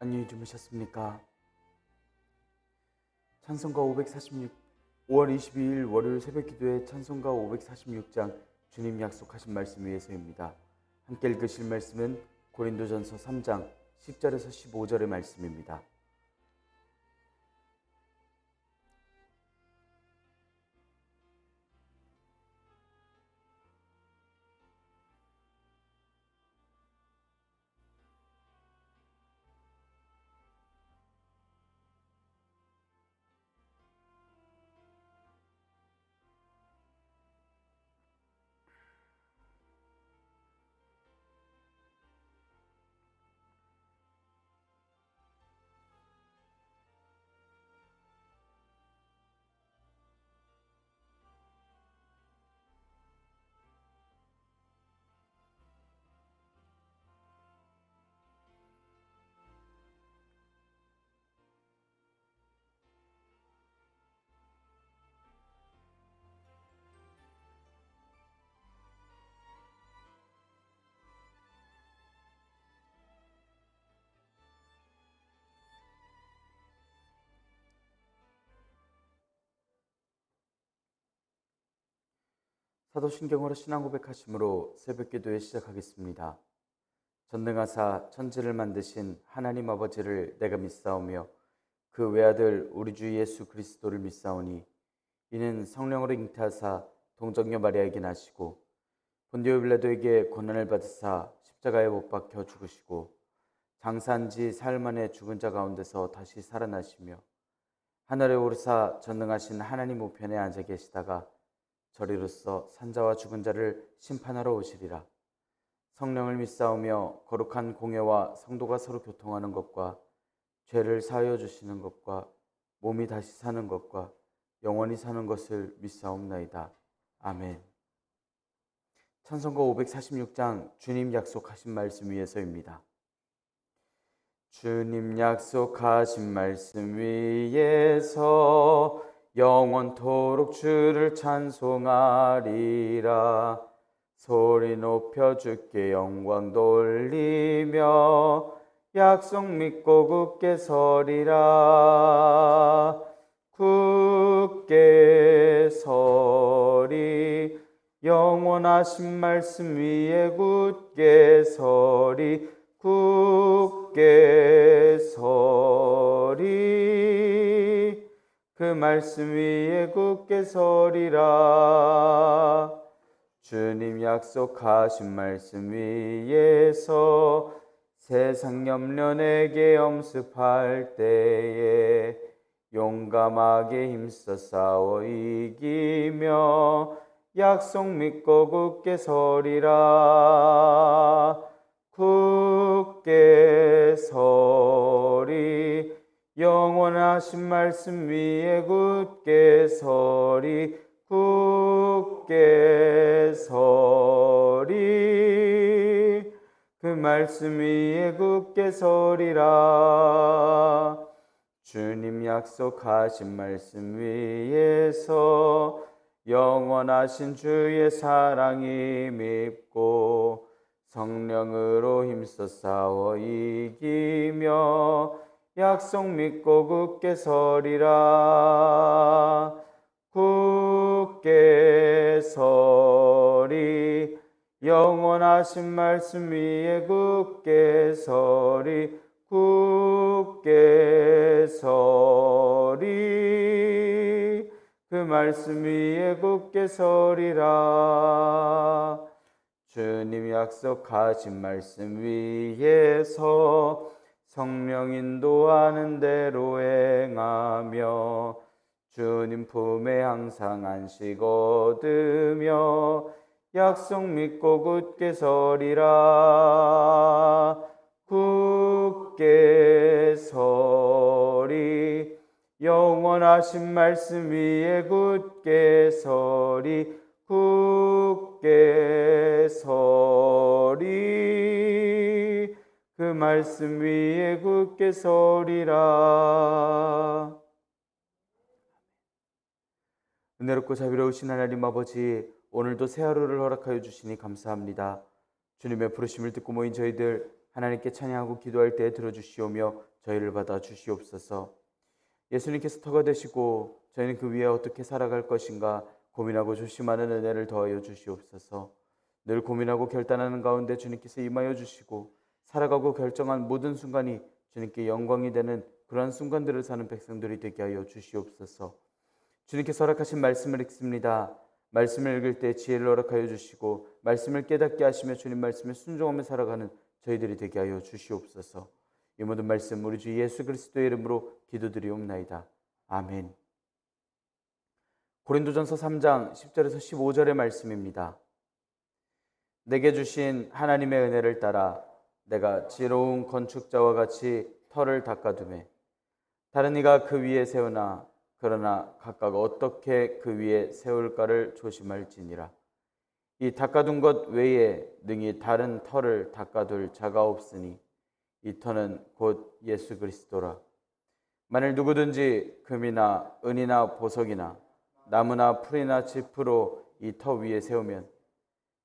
안녕히 주무셨습니까? 찬송가 546, 5월 22일 월요일 새벽기도의 찬송가 546장 주님 약속하신 말씀 위에서입니다. 함께 읽으실 말씀은 고린도전서 3장 10절에서 15절의 말씀입니다. 사도신경으로 신앙 고백하심으로 새벽기도에 시작하겠습니다. 전능하사 천지를 만드신 하나님 아버지를 내가 믿사오며 그 외아들 우리 주 예수 그리스도를 믿사오니 이는 성령으로 잉태하사 동정녀 마리아에게 나시고 본디오 빌라도에게 고난을 받으사 십자가에 못 박혀 죽으시고 장사한 지 사흘 만에 죽은 자 가운데서 다시 살아나시며 하늘에 오르사 전능하신 하나님 우편에 앉아 계시다가 저리로서 산자와 죽은 자를 심판하러 오시리라. 성령을 믿사오며 거룩한 공예와 성도가 서로 교통하는 것과 죄를 사하여 주시는 것과 몸이 다시 사는 것과 영원히 사는 것을 믿사옵나이다. 아멘. 찬송가 546장 주님 약속하신 말씀 위에서입니다. 주님 약속하신 말씀 위에서 영원토록 주를 찬송하리라. 소리 높여 주께 영광 돌리며 약속 믿고 굳게 서리라. 굳게 서리 영원하신 말씀 위에 굳게 서리 굳게 서리 그 말씀 위에 굳게 서리라. 주님 약속하신 말씀 위에서 세상 염려 내게 엄습할 때에 용감하게 힘써 싸워 이기며 약속 믿고 굳게 서리라. 굳게 서리 영원하신 말씀 위에 굳게 서리 굳게 서리 그 말씀 위에 굳게 서리라. 주님 약속하신 말씀 위에서 영원하신 주의 사랑이 밉고 성령으로 힘써 싸워 이기며 약속 믿고 굳게 서리라. 굳게 서리 영원하신 말씀 위에 굳게 서리 굳게 서리 그 말씀 위에 굳게 서리라. 주님 약속하신 말씀 위에서 성령 인도하는 대로 행하며 주님 품에 항상 안식 얻으며 약속 믿고 굳게 서리라. 굳게 서리 영원하신 말씀 위에 굳게 서리 굳게 서리 그 말씀 위에 굳게 서리라. 은혜롭고 자비로우신 하나님 아버지, 오늘도 새 하루를 허락하여 주시니 감사합니다. 주님의 부르심을 듣고 모인 저희들 하나님께 찬양하고 기도할 때 들어주시오며 저희를 받아 주시옵소서. 예수님께서 터가 되시고 저희는 그 위에 어떻게 살아갈 것인가 고민하고 조심하는 은혜를 더하여 주시옵소서. 늘 고민하고 결단하는 가운데 주님께서 임하여 주시고 살아가고 결정한 모든 순간이 주님께 영광이 되는 그러한 순간들을 사는 백성들이 되게 하여 주시옵소서. 주님께서 허락하신 말씀을 읽습니다. 말씀을 읽을 때 지혜를 허락하여 주시고 말씀을 깨닫게 하시며 주님 말씀에 순종하며 살아가는 저희들이 되게 하여 주시옵소서. 이 모든 말씀 우리 주 예수 그리스도의 이름으로 기도드리옵나이다. 아멘. 고린도전서 3장 10절에서 15절의 말씀입니다. 내게 주신 하나님의 은혜를 따라 내가 지혜로운 건축자와 같이 터를 닦아두매 다른 이가 그 위에 세우나 그러나 각각 어떻게 그 위에 세울까를 조심할지니라. 이 닦아둔 것 외에 능히 다른 터를 닦아둘 자가 없으니 이 터는 곧 예수 그리스도라. 만일 누구든지 금이나 은이나 보석이나 나무나 풀이나 짚으로 이 터 위에 세우면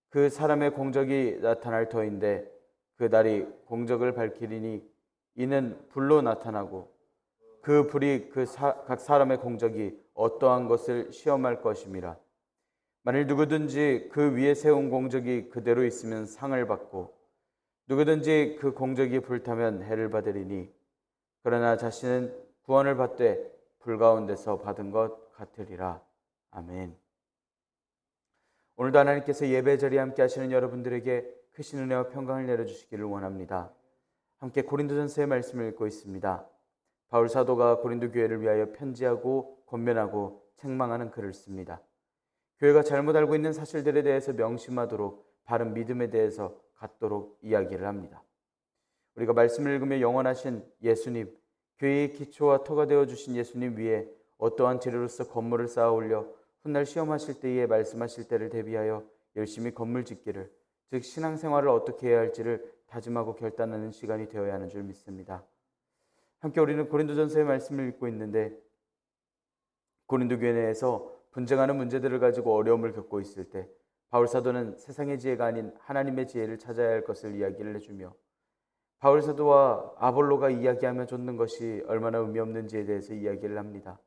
그 사람의 공적이 나타날 터인데 그 날이 공적을 밝히리니 이는 불로 나타나고 그 불이 각 사람의 공적이 어떠한 것을 시험할 것임이라. 만일 누구든지 그 위에 세운 공적이 그대로 있으면 상을 받고 누구든지 그 공적이 불타면 해를 받으리니 그러나 자신은 구원을 받되 불 가운데서 받은 것 같으리라. 아멘. 오늘도 하나님께서 예배 자리에 함께 하시는 여러분들에게 크신 은혜와 평강을 내려주시기를 원합니다. 함께 고린도전서의 말씀을 읽고 있습니다. 바울 사도가 고린도 교회를 위하여 편지하고 권면하고 책망하는 글을 씁니다. 교회가 잘못 알고 있는 사실들에 대해서 명심하도록 바른 믿음에 대해서 갖도록 이야기를 합니다. 우리가 말씀을 읽으며 영원하신 예수님, 교회의 기초와 터가 되어주신 예수님 위에 어떠한 재료로서 건물을 쌓아 올려 훗날 시험하실 때에 말씀하실 때를 대비하여 열심히 건물 짓기를, 즉 신앙생활을 어떻게 해야 할지를 다짐하고 결단하는 시간이 되어야 하는 줄 믿습니다. 함께 우리는 고린도전서의 말씀을 읽고 있는데 고린도 교회 내에서 분쟁하는 문제들을 가지고 어려움을 겪고 있을 때 바울 사도는 세상의 지혜가 아닌 하나님의 지혜를 찾아야 할 것을 이야기를 해주며 바울 사도와 아볼로가 이야기하며 좇는 것이 얼마나 의미 없는지에 대해서 이야기를 합니다.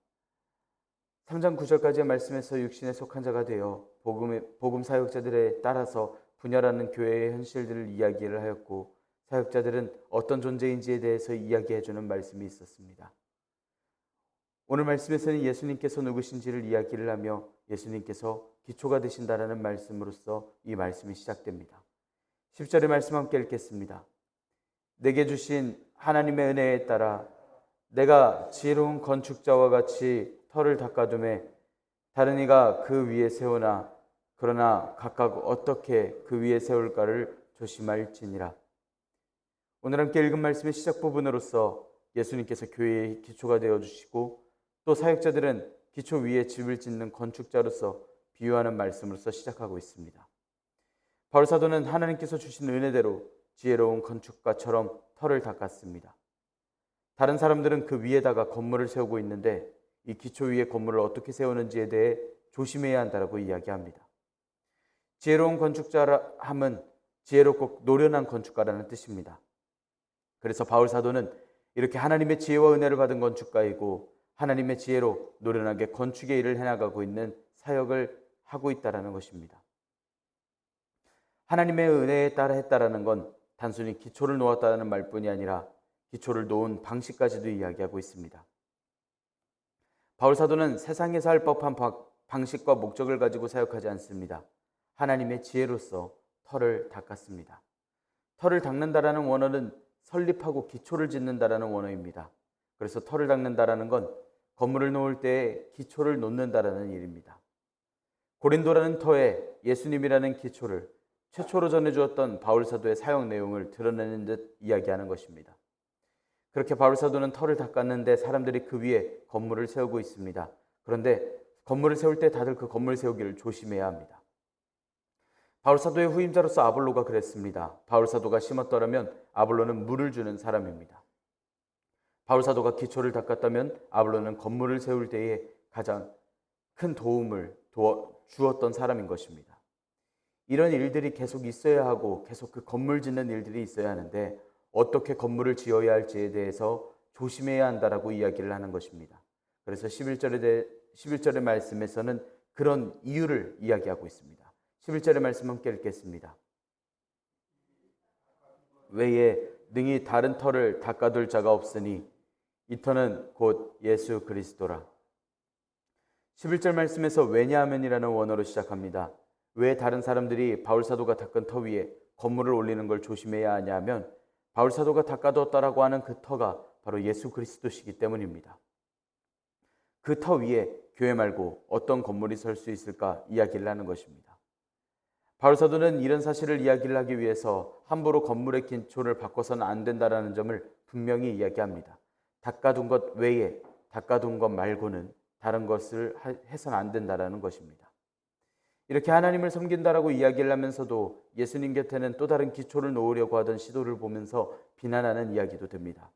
3장 9절까지의 말씀에서 육신에 속한 자가 되어 복음 사역자들에 따라서 분열하는 교회의 현실들을 이야기를 하였고 사역자들은 어떤 존재인지에 대해서 이야기해주는 말씀이 있었습니다. 오늘 말씀에서는 예수님께서 누구신지를 이야기를 하며 예수님께서 기초가 되신다라는 말씀으로써 이 말씀이 시작됩니다. 10절의 말씀 함께 읽겠습니다. 내게 주신 하나님의 은혜에 따라 내가 지혜로운 건축자와 같이 터를 닦아두매 다른 이가 그 위에 세우나 그러나 각각 어떻게 그 위에 세울까를 조심할지니라. 오늘 함께 읽은 말씀의 시작 부분으로서 예수님께서 교회의 기초가 되어주시고 또 사역자들은 기초 위에 집을 짓는 건축자로서 비유하는 말씀으로서 시작하고 있습니다. 바울 사도는 하나님께서 주신 은혜대로 지혜로운 건축가처럼 터를 닦았습니다. 다른 사람들은 그 위에다가 건물을 세우고 있는데 이 기초 위에 건물을 어떻게 세우는지에 대해 조심해야 한다고 이야기합니다. 지혜로운 건축자라 함은 지혜롭고 노련한 건축가라는 뜻입니다. 그래서 바울 사도는 이렇게 하나님의 지혜와 은혜를 받은 건축가이고 하나님의 지혜로 노련하게 건축의 일을 해나가고 있는 사역을 하고 있다는 것입니다. 하나님의 은혜에 따라 했다라는 건 단순히 기초를 놓았다는 말뿐이 아니라 기초를 놓은 방식까지도 이야기하고 있습니다. 바울 사도는 세상에서 할 법한 방식과 목적을 가지고 사역하지 않습니다. 하나님의 지혜로서 터를 닦았습니다. 터를 닦는다라는 원어는 설립하고 기초를 짓는다라는 원어입니다. 그래서 터를 닦는다라는 건 건물을 놓을 때에 기초를 놓는다라는 일입니다. 고린도라는 터에 예수님이라는 기초를 최초로 전해주었던 바울 사도의 사역 내용을 드러내는 듯 이야기하는 것입니다. 그렇게 바울 사도는 터를 닦았는데 사람들이 그 위에 건물을 세우고 있습니다. 그런데 건물을 세울 때 다들 그 건물 세우기를 조심해야 합니다. 바울 사도의 후임자로서 아볼로가 그랬습니다. 바울 사도가 심었더라면 아볼로는 물을 주는 사람입니다. 바울 사도가 기초를 닦았다면 아볼로는 건물을 세울 때에 가장 큰 도움을 주었던 사람인 것입니다. 이런 일들이 계속 있어야 하고 계속 그 건물 짓는 일들이 있어야 하는데 어떻게 건물을 지어야 할지에 대해서 조심해야 한다라고 이야기를 하는 것입니다. 그래서 11절의 말씀에서는 그런 이유를 이야기하고 있습니다. 11절의 말씀 함께 읽겠습니다. 외에 능히 다른 터를 닦아둘 자가 없으니 이 터는 곧 예수 그리스도라. 11절 말씀에서 왜냐하면이라는 원어로 시작합니다. 왜 다른 사람들이 바울사도가 닦은 터 위에 건물을 올리는 걸 조심해야 하냐면 바울사도가 닦아두었다라고 하는 그 터가 바로 예수 그리스도시기 때문입니다. 그 터 위에 교회 말고 어떤 건물이 설 수 있을까 이야기를 하는 것입니다. 바울사도는 이런 사실을 이야기를 하기 위해서 함부로 건물의 기초를 바꿔서는 안 된다는 점을 분명히 이야기합니다. 닦아둔 것 외에 닦아둔 것 말고는 다른 것을 해서는 안 된다는 것입니다. 이렇게 하나님을 섬긴다라고 이야기를 하면서도 예수님 곁에는 또 다른 기초를 놓으려고 하던 시도를 보면서 비난하는 이야기도 됩니다.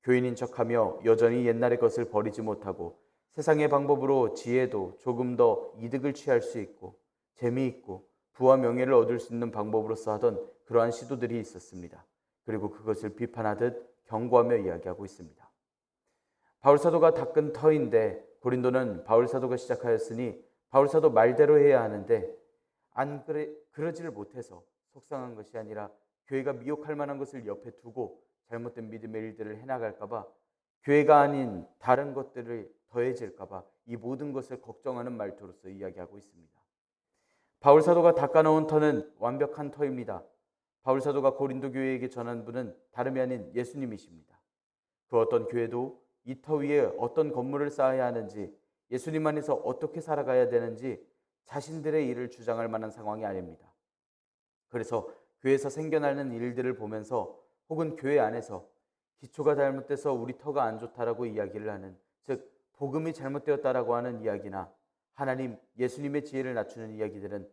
교인인 척하며 여전히 옛날의 것을 버리지 못하고 세상의 방법으로 지혜도 조금 더 이득을 취할 수 있고 재미있고 부와 명예를 얻을 수 있는 방법으로서 하던 그러한 시도들이 있었습니다. 그리고 그것을 비판하듯 경고하며 이야기하고 있습니다. 바울사도가 닦은 터인데 고린도는 바울사도가 시작하였으니 바울사도 말대로 해야 하는데 그러지를 못해서 속상한 것이 아니라 교회가 미혹할 만한 것을 옆에 두고 잘못된 믿음의 일들을 해나갈까 봐 교회가 아닌 다른 것들을 더해질까 봐 이 모든 것을 걱정하는 말투로서 이야기하고 있습니다. 바울사도가 닦아놓은 터는 완벽한 터입니다. 바울사도가 고린도 교회에게 전한 분은 다름이 아닌 예수님이십니다. 그 어떤 교회도 이 터 위에 어떤 건물을 쌓아야 하는지 예수님 안에서 어떻게 살아가야 되는지 자신들의 일을 주장할 만한 상황이 아닙니다. 그래서 교회에서 생겨나는 일들을 보면서 혹은 교회 안에서 기초가 잘못돼서 우리 터가 안 좋다라고 이야기를 하는, 즉 복음이 잘못되었다라고 하는 이야기나 하나님, 예수님의 지혜를 낮추는 이야기들은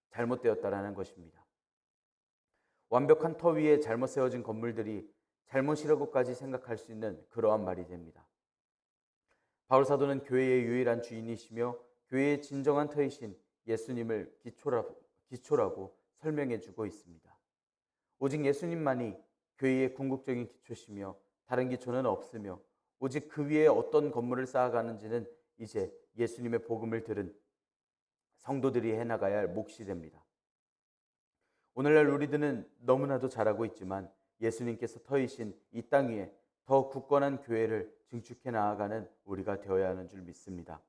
잘못되었다라는 것입니다. 완벽한 터 위에 잘못 세워진 건물들이 잘못이라고까지 생각할 수 있는 그러한 말이 됩니다. 바울사도는 교회의 유일한 주인이시며 교회의 진정한 터이신 예수님을 기초라고 설명해 주고 있습니다. 오직 예수님만이 교회의 궁극적인 기초시며 다른 기초는 없으며 오직 그 위에 어떤 건물을 쌓아가는지는 이제 예수님의 복음을 들은 성도들이 해나가야 할 몫이 됩니다. 오늘날 우리들은 너무나도 잘하고 있지만 예수님께서 터이신 이 땅 위에 더 굳건한 교회를 증축해 나아가는 우리가 되어야 하는 줄 믿습니다.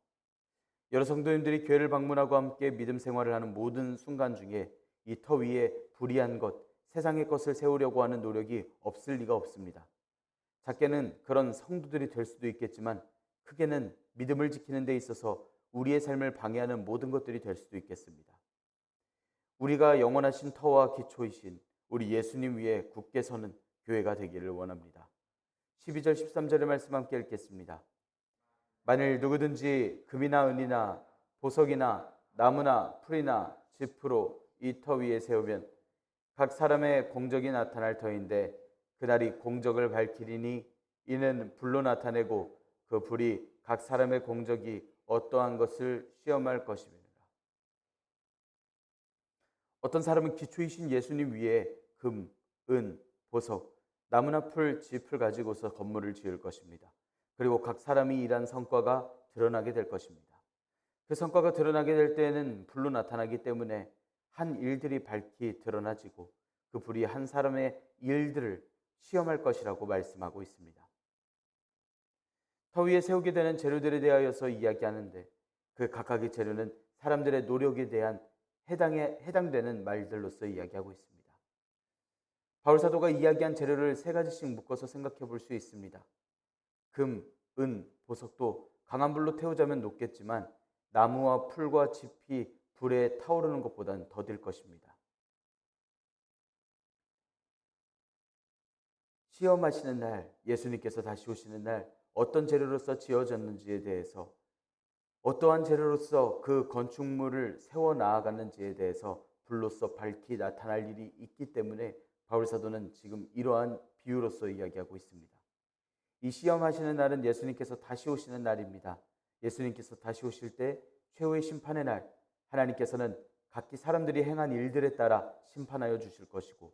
여러 성도님들이 교회를 방문하고 함께 믿음 생활을 하는 모든 순간 중에 이 터 위에 불의한 것, 세상의 것을 세우려고 하는 노력이 없을 리가 없습니다. 작게는 그런 성도들이 될 수도 있겠지만 크게는 믿음을 지키는 데 있어서 우리의 삶을 방해하는 모든 것들이 될 수도 있겠습니다. 우리가 영원하신 터와 기초이신 우리 예수님 위에 굳게 서는 교회가 되기를 원합니다. 12절 13절의 말씀 함께 읽겠습니다. 만일 누구든지 금이나 은이나 보석이나 나무나 풀이나 짚으로 이 터 위에 세우면 각 사람의 공적이 나타날 터인데 그날이 공적을 밝히리니 이는 불로 나타내고 그 불이 각 사람의 공적이 어떠한 것을 시험할 것입니다. 어떤 사람은 기초이신 예수님 위에 금, 은, 보석, 나무나 풀, 짚을 가지고서 건물을 지을 것입니다. 그리고 각 사람이 일한 성과가 드러나게 될 것입니다. 그 성과가 드러나게 될 때에는 불로 나타나기 때문에 한 일들이 밝히 드러나지고 그 불이 한 사람의 일들을 시험할 것이라고 말씀하고 있습니다. 터 위에 세우게 되는 재료들에 대하여서 이야기하는데 그 각각의 재료는 사람들의 노력에 대한 해당되는 말들로서 이야기하고 있습니다. 바울사도가 이야기한 재료를 세 가지씩 묶어서 생각해 볼 수 있습니다. 금, 은, 보석도 강한 불로 태우자면 녹겠지만 나무와 풀과 짚이 불에 타오르는 것보다는 더딜 것입니다. 시험하시는 날, 예수님께서 다시 오시는 날 어떤 재료로서 지어졌는지에 대해서, 어떠한 재료로서 그 건축물을 세워 나아갔는지에 대해서 불로서 밝히 나타날 일이 있기 때문에 바울사도는 지금 이러한 비유로서 이야기하고 있습니다. 이 시험하시는 날은 예수님께서 다시 오시는 날입니다. 예수님께서 다시 오실 때 최후의 심판의 날, 하나님께서는 각기 사람들이 행한 일들에 따라 심판하여 주실 것이고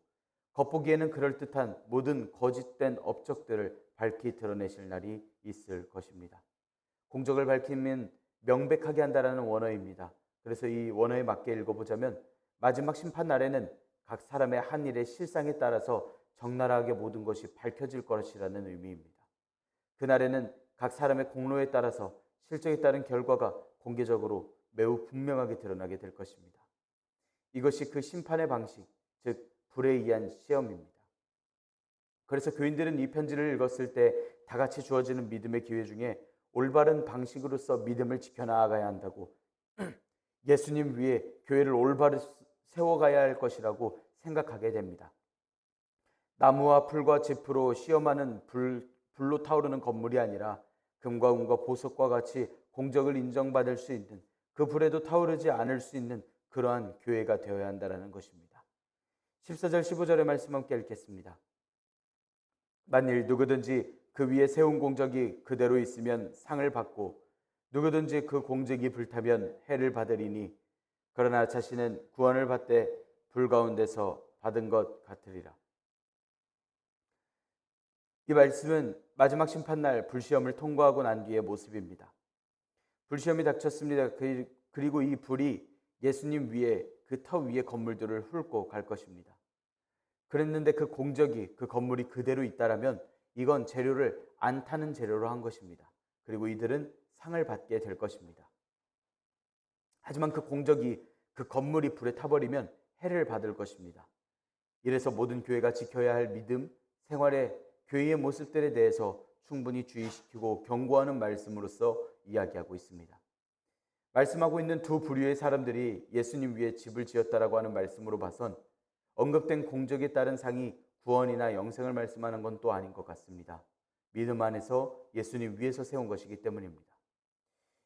겉보기에는 그럴듯한 모든 거짓된 업적들을 밝히 드러내실 날이 있을 것입니다. 공적을 밝히면 명백하게 한다라는 원어입니다. 그래서 이 원어에 맞게 읽어보자면 마지막 심판 날에는 각 사람의 한 일의 실상에 따라서 적나라하게 모든 것이 밝혀질 것이라는 의미입니다. 그날에는 각 사람의 공로에 따라서 실적에 따른 결과가 공개적으로 매우 분명하게 드러나게 될 것입니다. 이것이 그 심판의 방식, 즉 불에 의한 시험입니다. 그래서 교인들은 이 편지를 읽었을 때 다 같이 주어지는 믿음의 기회 중에 올바른 방식으로서 믿음을 지켜나가야 한다고, 예수님 위에 교회를 올바로 세워가야 할 것이라고 생각하게 됩니다. 나무와 풀과 짚으로 시험하는 불로 타오르는 건물이 아니라 금과 은과 보석과 같이 공적을 인정받을 수 있는, 그 불에도 타오르지 않을 수 있는 그러한 교회가 되어야 한다는 것입니다. 14절 15절의 말씀 함께 읽겠습니다. 만일 누구든지 그 위에 세운 공적이 그대로 있으면 상을 받고 누구든지 그 공적이 불타면 해를 받으리니 그러나 자신은 구원을 받되 불 가운데서 받은 것 같으리라. 이 말씀은 마지막 심판날 불시험을 통과하고 난 뒤의 모습입니다. 불시험이 닥쳤습니다. 그리고 이 불이 예수님 위에, 그 터 위에 건물들을 훑고 갈 것입니다. 그랬는데 그 공적이, 그 건물이 그대로 있다라면 이건 재료를 안 타는 재료로 한 것입니다. 그리고 이들은 상을 받게 될 것입니다. 하지만 그 공적이, 그 건물이 불에 타버리면 해를 받을 것입니다. 이래서 모든 교회가 지켜야 할 믿음, 생활의 교회의 모습들에 대해서 충분히 주의시키고 경고하는 말씀으로서 이야기하고 있습니다. 말씀하고 있는 두 부류의 사람들이 예수님 위에 집을 지었다라고 하는 말씀으로 봐선 언급된 공적에 따른 상이 구원이나 영생을 말씀하는 건 또 아닌 것 같습니다. 믿음 안에서 예수님 위에서 세운 것이기 때문입니다.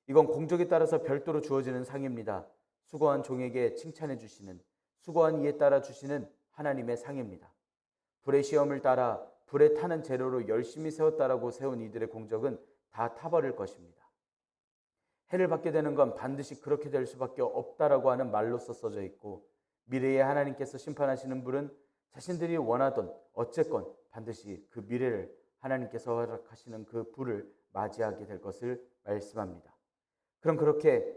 이건 공적에 따라서 별도로 주어지는 상입니다. 수고한 종에게 칭찬해 주시는, 수고한 이에 따라 주시는 하나님의 상입니다. 불의 시험을 따라 불에 타는 재료로 열심히 세웠다라고 세운 이들의 공적은 다 타버릴 것입니다. 해를 받게 되는 건 반드시 그렇게 될 수밖에 없다라고 하는 말로써 써져 있고, 미래에 하나님께서 심판하시는 불은 자신들이 원하던 어쨌건 반드시 그 미래를, 하나님께서 허락하시는 그 불을 맞이하게 될 것을 말씀합니다. 그럼 그렇게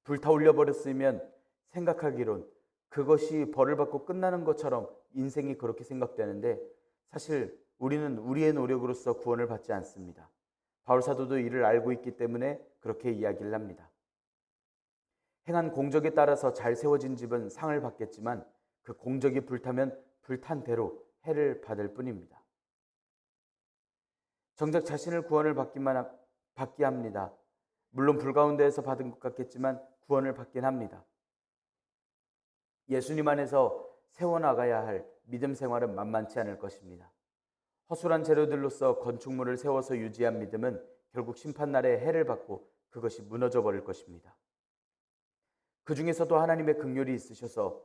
불타올려 버렸으면 생각하기론 그것이 벌을 받고 끝나는 것처럼 인생이 그렇게 생각되는데, 사실 우리는 우리의 노력으로서 구원을 받지 않습니다. 바울 사도도 이를 알고 있기 때문에 그렇게 이야기를 합니다. 행한 공적에 따라서 잘 세워진 집은 상을 받겠지만 그 공적이 불타면 불탄 대로 해를 받을 뿐입니다. 정작 자신을 구원을 받게 합니다. 물론 불 가운데에서 받은 것 같겠지만 구원을 받긴 합니다. 예수님 안에서 세워나가야 할 믿음 생활은 만만치 않을 것입니다. 허술한 재료들로서 건축물을 세워서 유지한 믿음은 결국 심판날에 해를 받고 그것이 무너져 버릴 것입니다. 그 중에서도 하나님의 긍휼이 있으셔서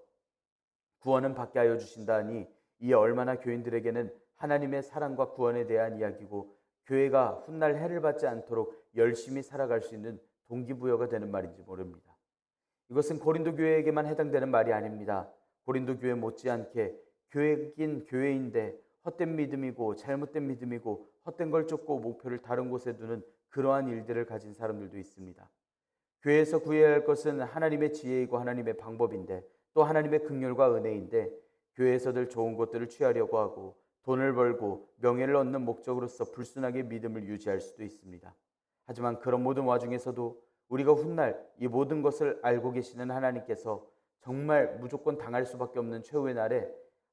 구원은 받게 하여 주신다 하니 이에 얼마나 교인들에게는 하나님의 사랑과 구원에 대한 이야기고 교회가 훗날 해를 받지 않도록 열심히 살아갈 수 있는 동기부여가 되는 말인지 모릅니다. 이것은 고린도 교회에게만 해당되는 말이 아닙니다. 고린도 교회 못지않게 교회긴 교회인데 헛된 믿음이고 잘못된 믿음이고 헛된 걸 쫓고 목표를 다른 곳에 두는 그러한 일들을 가진 사람들도 있습니다. 교회에서 구해야 할 것은 하나님의 지혜이고 하나님의 방법인데 또 하나님의 긍휼과 은혜인데 교회에서들 좋은 것들을 취하려고 하고 돈을 벌고 명예를 얻는 목적으로서 불순하게 믿음을 유지할 수도 있습니다. 하지만 그런 모든 와중에서도 우리가 훗날 이 모든 것을 알고 계시는 하나님께서 정말 무조건 당할 수밖에 없는 최후의 날에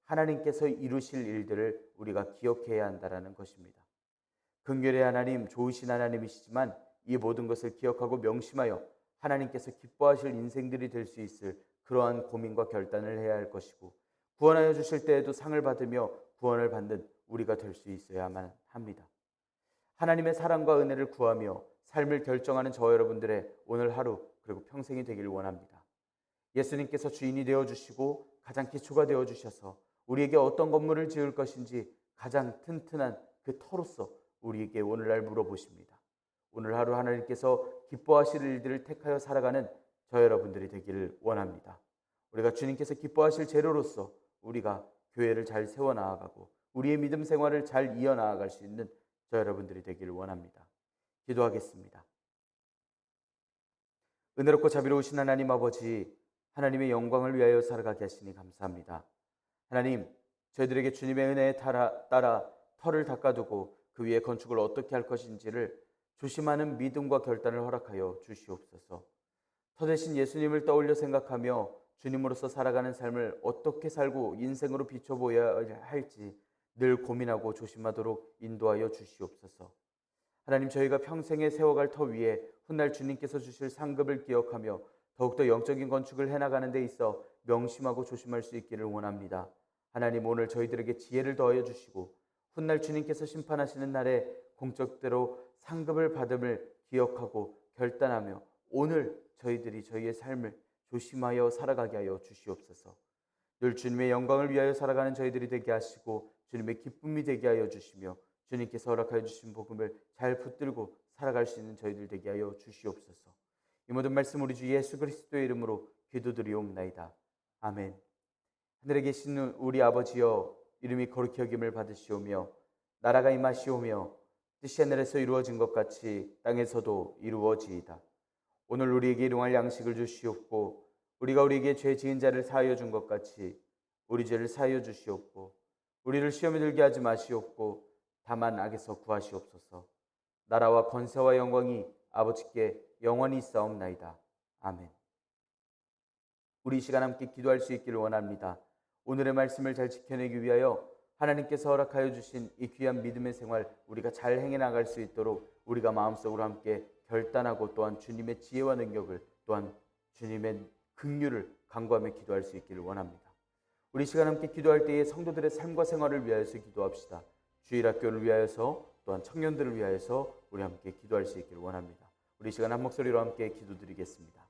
하나님께서 이루실 일들을 우리가 기억해야 한다는 것입니다. 긍휼의 하나님, 좋으신 하나님이시지만 이 모든 것을 기억하고 명심하여 하나님께서 기뻐하실 인생들이 될 수 있을 그러한 고민과 결단을 해야 할 것이고, 구원하여 주실 때에도 상을 받으며 구원을 받는 우리가 될 수 있어야만 합니다. 하나님의 사랑과 은혜를 구하며 삶을 결정하는 저 여러분들의 오늘 하루 그리고 평생이 되기를 원합니다. 예수님께서 주인이 되어주시고 가장 기초가 되어주셔서 우리에게 어떤 건물을 지을 것인지 가장 튼튼한 그 터로서 우리에게 오늘날 물어보십니다. 오늘 하루 하나님께서 기뻐하실 일들을 택하여 살아가는 저 여러분들이 되기를 원합니다. 우리가 주님께서 기뻐하실 재료로서 우리가 교회를 잘 세워나가고 우리의 믿음 생활을 잘 이어나갈 수 있는 저 여러분들이 되기를 원합니다. 기도하겠습니다. 은혜롭고 자비로우신 하나님 아버지, 하나님의 영광을 위하여 살아가게 하시니 감사합니다. 하나님, 저희들에게 주님의 은혜에 따라 터를 닦아두고 그 위에 건축을 어떻게 할 것인지를 조심하는 믿음과 결단을 허락하여 주시옵소서. 터 대신 예수님을 떠올려 생각하며 주님으로서 살아가는 삶을 어떻게 살고 인생으로 비춰보아야 할지 늘 고민하고 조심하도록 인도하여 주시옵소서. 하나님, 저희가 평생에 세워갈 터 위에 훗날 주님께서 주실 상급을 기억하며 더욱더 영적인 건축을 해나가는 데 있어 명심하고 조심할 수 있기를 원합니다. 하나님, 오늘 저희들에게 지혜를 더하여 주시고 훗날 주님께서 심판하시는 날에 공적대로 상급을 받음을 기억하고 결단하며 오늘 저희들이 저희의 삶을 조심하여 살아가게 하여 주시옵소서. 늘 주님의 영광을 위하여 살아가는 저희들이 되게 하시고 주님의 기쁨이 되게 하여 주시며 주님께서 허락하여 주신 복음을 잘 붙들고 살아갈 수 있는 저희들 되게 하여 주시옵소서. 이 모든 말씀 우리 주 예수 그리스도의 이름으로 기도드리옵나이다. 아멘. 하늘에 계신 우리 아버지여, 이름이 거룩히 여김을 받으시오며 나라가 임하시오며 뜻이 하늘에서 이루어진 것 같이 땅에서도 이루어지이다. 오늘 우리에게 일용할 양식을 주시옵고 우리가 우리에게 죄 지은 자를 사하여 준 것 같이 우리 죄를 사하여 주시옵고 우리를 시험에 들게 하지 마시옵고 다만 악에서 구하시옵소서. 나라와 권세와 영광이 아버지께 영원히 있사옵나이다. 아멘. 우리 이 시간 함께 기도할 수 있기를 원합니다. 오늘의 말씀을 잘 지켜내기 위하여 하나님께서 허락하여 주신 이 귀한 믿음의 생활 우리가 잘 행해 나갈 수 있도록 우리가 마음속으로 함께 결단하고 또한 주님의 지혜와 능력을 또한 주님의 긍휼을 간구하며 기도할 수 있기를 원합니다. 우리 시간 함께 기도할 때에 성도들의 삶과 생활을 위하여서 기도합시다. 주일학교를 위하여서 또한 청년들을 위하여서 우리 함께 기도할 수 있기를 원합니다. 우리 시간 한 목소리로 함께 기도드리겠습니다.